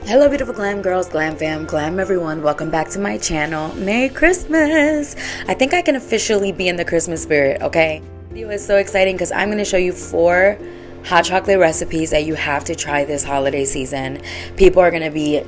Hello beautiful glam girls, glam fam, glam everyone, welcome back to my channel. Merry Christmas! I think I can officially be in the Christmas spirit, okay? This video is so exciting because I'm going to show you 4 hot chocolate recipes that you have to try this holiday season. People are going to be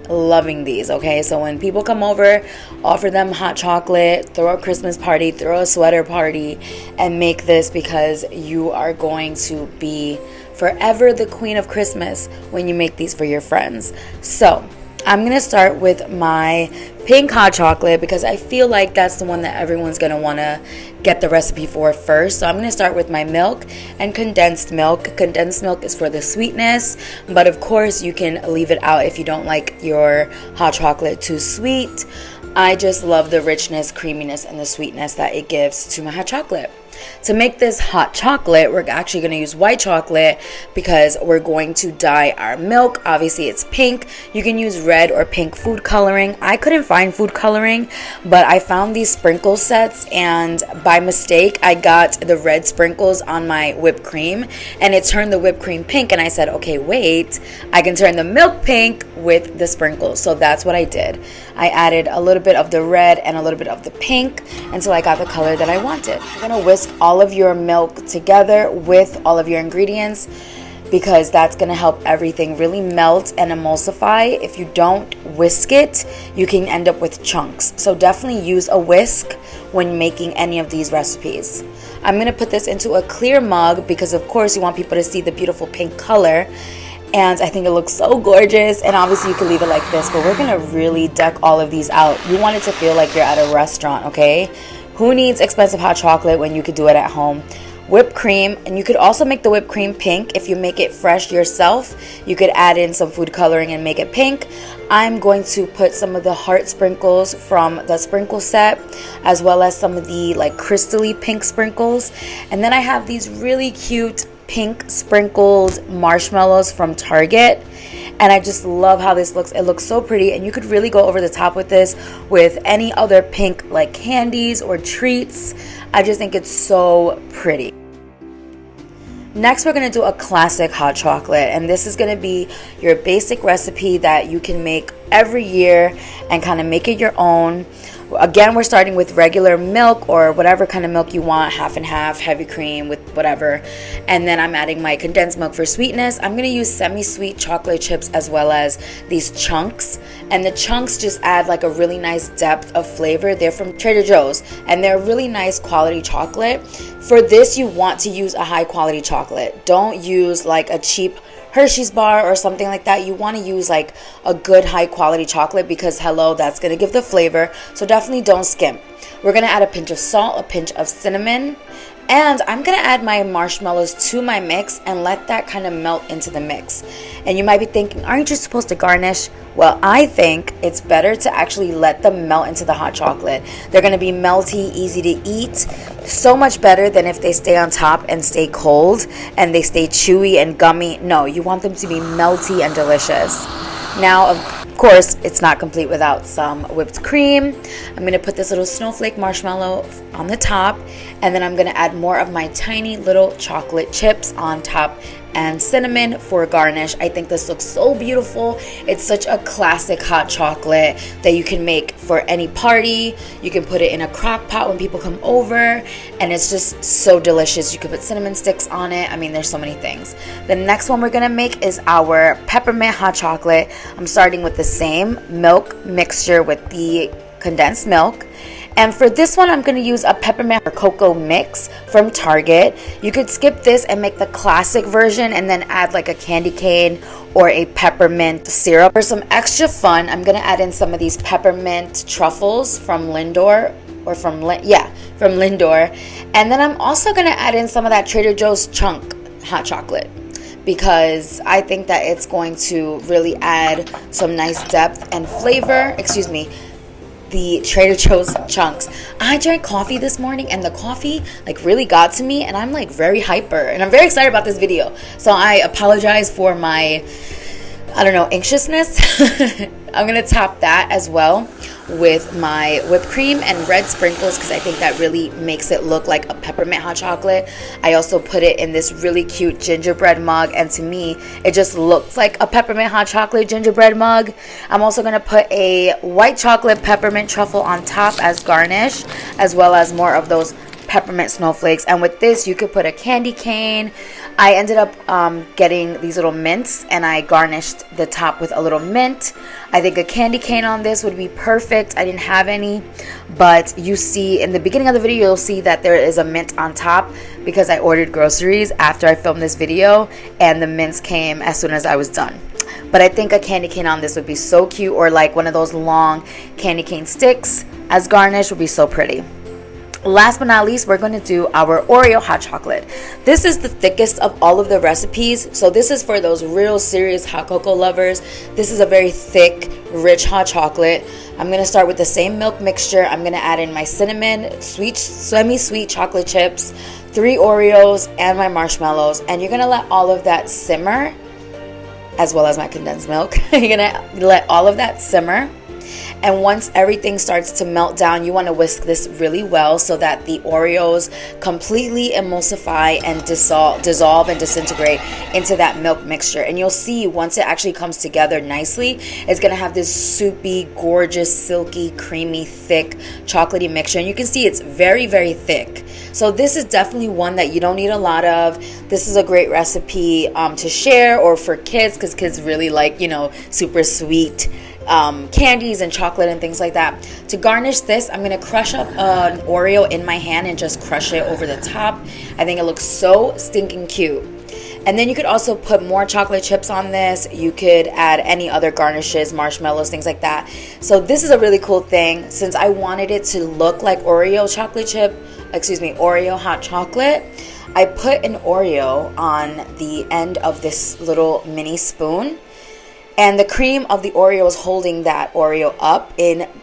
loving these, okay? So when people come over, offer them hot chocolate, throw a Christmas party, throw a sweater party, and make this because you are going to be forever the queen of Christmas when you make these for your friends. So I'm gonna start with my pink hot chocolate because I feel like that's the one that everyone's gonna wanna get the recipe for first. So I'm gonna start with my milk and condensed milk. Condensed milk is for the sweetness, but of course you can leave it out if you don't like your hot chocolate too sweet. I just love the richness, creaminess, and the sweetness that it gives to my hot chocolate. To make this hot chocolate, we're actually going to use white chocolate because we're going to dye our milk. Obviously, it's pink. You can use red or pink food coloring. I couldn't find food coloring, but I found these sprinkle sets, and by mistake, I got the red sprinkles on my whipped cream, and it turned the whipped cream pink, and I said, okay, wait, I can turn the milk pink with the sprinkles. So that's what I did. I added a little bit of the red and a little bit of the pink until I got the color that I wanted. You're going to whisk all of your milk together with all of your ingredients because that's going to help everything really melt and emulsify. If you don't whisk it, you can end up with chunks. So definitely use a whisk when making any of these recipes. I'm going to put this into a clear mug because of course you want people to see the beautiful pink color. And I think it looks so gorgeous, and obviously you can leave it like this, but we're gonna really deck all of these out. You want it to feel like you're at a restaurant, okay? Who needs expensive hot chocolate when you could do it at home? Whipped cream, and you could also make the whipped cream pink if you make it fresh yourself. You could add in some food coloring and make it pink. I'm going to put some of the heart sprinkles from the sprinkle set, as well as some of the like crystally pink sprinkles. And then I have these really cute pink sprinkled marshmallows from Target, and I just love how this looks. It looks so pretty, and you could really go over the top with this with any other pink like candies or treats. I just think it's so pretty. Next, we're going to do a classic hot chocolate, and this is going to be your basic recipe that you can make every year and kind of make it your own. Again, we're starting with regular milk or whatever kind of milk you want, half and half, heavy cream with whatever. And then I'm adding my condensed milk for sweetness. I'm going to use semi-sweet chocolate chips as well as these chunks. And the chunks just add like a really nice depth of flavor. They're from Trader Joe's and they're really nice quality chocolate. For this, you want to use a high quality chocolate. Don't use like a cheap Hershey's bar or something like that. You want to use like a good high quality chocolate because hello, that's going to give the flavor. So definitely don't skimp. We're going to add a pinch of salt, a pinch of cinnamon, and I'm going to add my marshmallows to my mix and let that kind of melt into the mix. And you might be thinking, aren't you supposed to garnish? Well, I think it's better to actually let them melt into the hot chocolate. They're going to be melty, easy to eat. So much better than if they stay on top and stay cold and they stay chewy and gummy. No, you want them to be melty and delicious. Now, of course, it's not complete without some whipped cream. I'm going to put this little snowflake marshmallow on the top, and then I'm going to add more of my tiny little chocolate chips on top and cinnamon for garnish. I think this looks so beautiful. It's such a classic hot chocolate that you can make for any party. You can put it in a crock pot when people come over, and it's just so delicious. You could put cinnamon sticks on it. I mean, there's so many things. The next one we're gonna make is our peppermint hot chocolate. I'm starting with the same milk mixture with the condensed milk. And for this one, I'm going to use a peppermint or cocoa mix from Target. You could skip this and make the classic version and then add like a and cane or a peppermint syrup. For some extra fun, I'm going to add in some of these peppermint truffles from Lindor or from Lindor. And then I'm also going to add in some of that Trader Joe's chunk hot chocolate because I think that it's going to really add some nice depth and flavor. Excuse me. The Trader Joe's chunks. I drank coffee this morning and the coffee like really got to me and I'm like very hyper and I'm very excited about this video. So I apologize for my, I don't know, anxiousness. I'm gonna top that as well with my whipped cream and red sprinkles because I think that really makes it look like a peppermint hot chocolate. I also put it in this really cute gingerbread mug, and to me it just looks like a peppermint hot chocolate gingerbread mug. I'm also going to put a white chocolate peppermint truffle on top as garnish, as well as more of those peppermint snowflakes. And with this you could put a candy cane. I ended up getting these little mints, and I garnished the top with a little mint. I think a candy cane on this would be perfect. I didn't have any, but you see in the beginning of the video, you'll see that there is a mint on top because I ordered groceries after I filmed this video, and the mints came as soon as I was done. But I think a candy cane on this would be so cute, or like one of those long candy cane sticks as garnish would be so pretty. Last but not least, we're going to do our Oreo hot chocolate. This is the thickest of all of the recipes, so this is for those real serious hot cocoa lovers. This is a very thick, rich hot chocolate. I'm going to start with the same milk mixture. I'm going to add in my cinnamon, sweet, semi-sweet chocolate chips, 3 Oreos, and my marshmallows, and you're going to let all of that simmer, as well as my condensed milk. You're going to let all of that simmer. And once everything starts to melt down, you want to whisk this really well so that the Oreos completely emulsify and dissolve and disintegrate into that milk mixture. And you'll see once it actually comes together nicely, it's going to have this soupy, gorgeous, silky, creamy, thick, chocolatey mixture. And you can see it's very, very thick. So this is definitely one that you don't need a lot of. This is a great recipe to share, or for kids, because kids really like, you know, super sweet candies and chocolate and things like that. To garnish this, I'm going to crush up an Oreo in my hand and just crush it over the top. I think it looks so stinking cute. And then you could also put more chocolate chips on this. You could add any other garnishes, marshmallows, things like that. So this is a really cool thing. Since I wanted it to look like Oreo hot chocolate, I put an Oreo on the end of this little mini spoon. And the cream of the Oreo is holding that Oreo up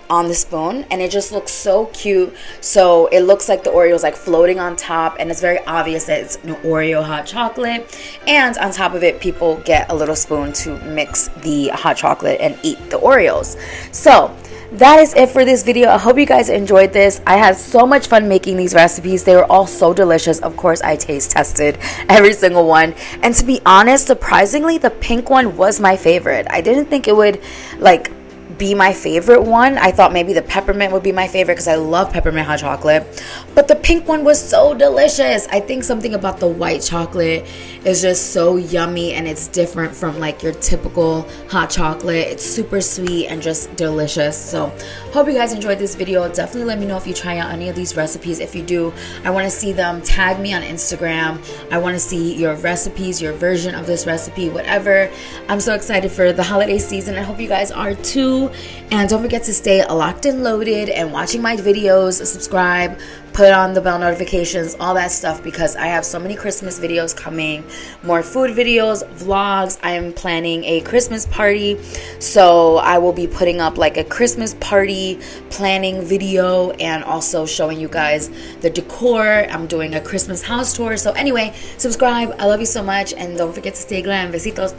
on the spoon, and it just looks so cute. So it looks like the Oreo is like floating on top, and it's very obvious that it's an Oreo hot chocolate. And on top of it, people get a little spoon to mix the hot chocolate and eat the Oreos. So that is it for this video. I hope you guys enjoyed this. I had so much fun making these recipes. They were all so delicious. Of course, I taste tested every single one. And to be honest, surprisingly, the pink one was my favorite. I didn't think it would like be my favorite one. I thought maybe the peppermint would be my favorite because I love peppermint hot chocolate, but the pink one was so delicious. I think something about the white chocolate is just so yummy, and it's different from like your typical hot chocolate. It's super sweet and just delicious. So hope you guys enjoyed this video. Definitely let me know if you try out any of these recipes. If you do, I want to see them. Tag me on Instagram. I want to see your recipes, your version of this recipe, whatever. I'm so excited for the holiday season. I hope you guys are too. And don't forget to stay locked and loaded and watching my videos. Subscribe, put on the bell notifications, all that stuff, because I have so many Christmas videos coming, more food videos, vlogs. I am planning a Christmas party, so I will be putting up like a Christmas party planning video and also showing you guys the decor. I'm doing a Christmas house tour. So anyway, subscribe. I love you so much, and don't forget to stay glam. Besitos.